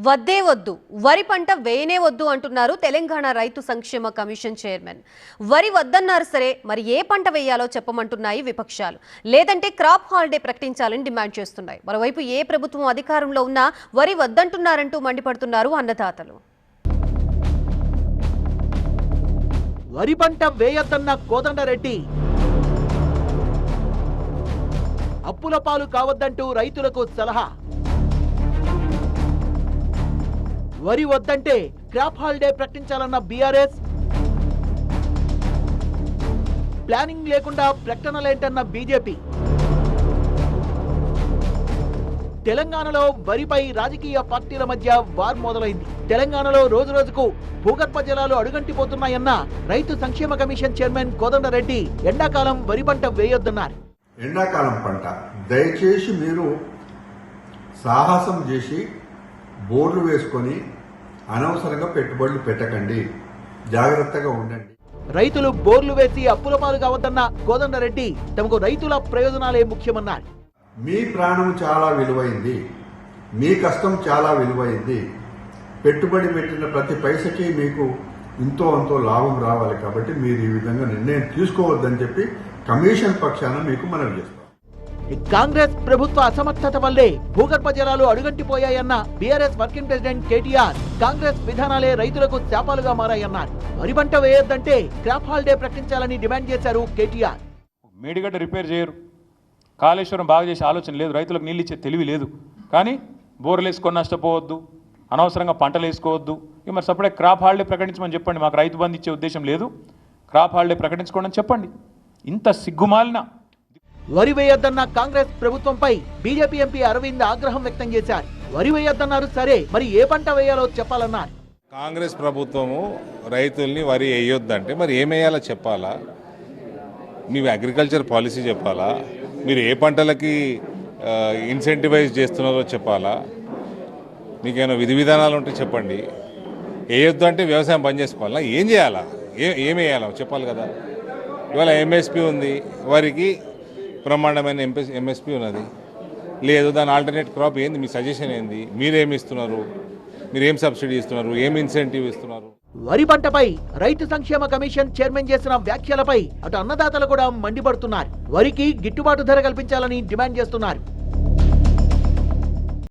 వద్దే వద్దు వరి పంట వేయనే వద్దు అంటున్నారు తెలంగాణ రైతు సంక్షేమ కమిషన్ చైర్మన్. వరి వద్దన్నారు సరే, మరి ఏ పంట వేయాలో చెప్పమంటున్నాయి విపక్షాలు. లేదంటే క్రాప్ హాలిడే ప్రకటించాలని డిమాండ్ చేస్తున్నాయి. మరోవైపు ఏ ప్రభుత్వం అధికారంలో ఉన్నా వరి వద్దంటున్నారంటూ మండిపడుతున్నారు అన్నదాతలు. వరి పంట వేయొద్దన్న కోదండరెడ్డి, అప్పుల పాలు కావద్దంటూ రైతులకు సలహా. వరి వద్దంటే క్రాప్ హాలిడే ప్రకటించాలన్న బీఆర్ఎస్, ప్లానింగ్ లేకుండా ప్రకటనలేంటన్న బీజేపీ. తెలంగాణలో వరిపై రాజకీయ పార్టీల మధ్య వార్ మొదలైంది. తెలంగాణలో రోజు రోజుకు భూగర్భ జలాలు అడుగంటిపోతున్నాయన్న రైతు సంక్షేమ కమిషన్ చైర్మన్ కోదండరెడ్డి ఎండాకాలం వరి పంట వేయొద్దన్నారు. ఎండాకాలం పంట దయచేసి మీరు సాహసం చేసి బోర్లు వేసుకొని అనవసరంగా పెట్టుబడులు పెట్టకండి, జాగ్రత్తగా ఉండండి. రైతులు బోర్లు వేసి అప్పుల పాలు కావద్దన్న కోదండరెడ్డి తమకు రైతుల ప్రయోజనాలే ముఖ్యమన్నారు. మీ ప్రాణం చాలా విలువైంది, మీ కష్టం చాలా విలువైంది. పెట్టుబడి పెట్టిన ప్రతి పైసకి మీకు ఇంతో అంతో లాభం రావాలి. కాబట్టి మీరు ఈ విధంగా నిర్ణయం తీసుకోవద్దని చెప్పి కమిషన్ పక్షాన మీకు మనవి చేస్తాం. కాంగ్రెస్ ప్రభుత్వ అసమర్థత వల్లే భూగర్భ జలాలు అడుగంటిపోయాయన్న BRS working president KTR, Congress విధానాలే రైతులకు శాపాలుగా మారాయన్నారు. వరి పంట వేయొద్దంటే క్రాప్ హాలిడే ప్రకటించాలని డిమాండ్ చేశారు కేటీఆర్. మేడిగడ్డ రిపేర్ చేయరు, కాళేశ్వరం బాగా చేసే ఆలోచన లేదు, రైతులకు నీళ్ళు ఇచ్చే తెలివి లేదు. కానీ బోర్లు వేసుకొని నష్టపోవద్దు, అనవసరంగా పంటలు వేసుకోవద్దు. ఇక మరి సపడే క్రాప్ హాలిడే ప్రకటించమని చెప్పండి. మాకు రైతు బంధు ఇచ్చే ఉద్దేశం లేదు, క్రాప్ హాలిడే ప్రకటించుకోండి అని చెప్పండి. ఇంత సిగ్గుమాలిన వరి వేయొద్దన్న కాంగ్రెస్ ప్రభుత్వంపై బీజేపీ ఎంపీ అరవింద్ ఆగ్రహం వ్యక్తం చేశారు. వరి వేయొద్దన్నారు సరే, మరి ఏ పంట వేయాలో చెప్పాలన్నారు. కాంగ్రెస్ ప్రభుత్వము రైతుల్ని వరి వేయొద్దంటే మరి ఏమేయాలో చెప్పాలా, మీ అగ్రికల్చర్ పాలసీ చెప్పాలా, మీరు ఏ పంటలకి ఇన్సెంటివైజ్ చేస్తున్నారో చెప్పాలా, మీకేమైనా విధి విధానాలు ఉంటే చెప్పండి. వేయొద్దు అంటే వ్యవసాయం బంద్ చేసుకోవాలా, ఏం చేయాలా, ఏమి వేయాలో చెప్పాలి కదా. ఇవాళ ఎంఎస్పి ఉంది, వరికి బ్రహ్మాండమైన ఎంఎస్పి ఉన్నది. లేదు, దాని ఆల్టర్నేట్ క్రాప్ ఏంది, మీ సజెషన్ ఏంది, మీరేమి ఇస్తున్నారు, మీరేం సబ్సిడీ ఇస్తున్నారు, ఏం ఇన్సెంటివ్ ఇస్తున్నారు. వరి పంటపై రైతు సంక్షేమ కమిషన్ చైర్మన్ చేసిన వ్యాఖ్యలపై అటు అన్నదాతలు కూడా మండిపడుతున్నారు. వరికి గిట్టుబాటు ధర కల్పించాలని డిమాండ్ చేస్తున్నారు.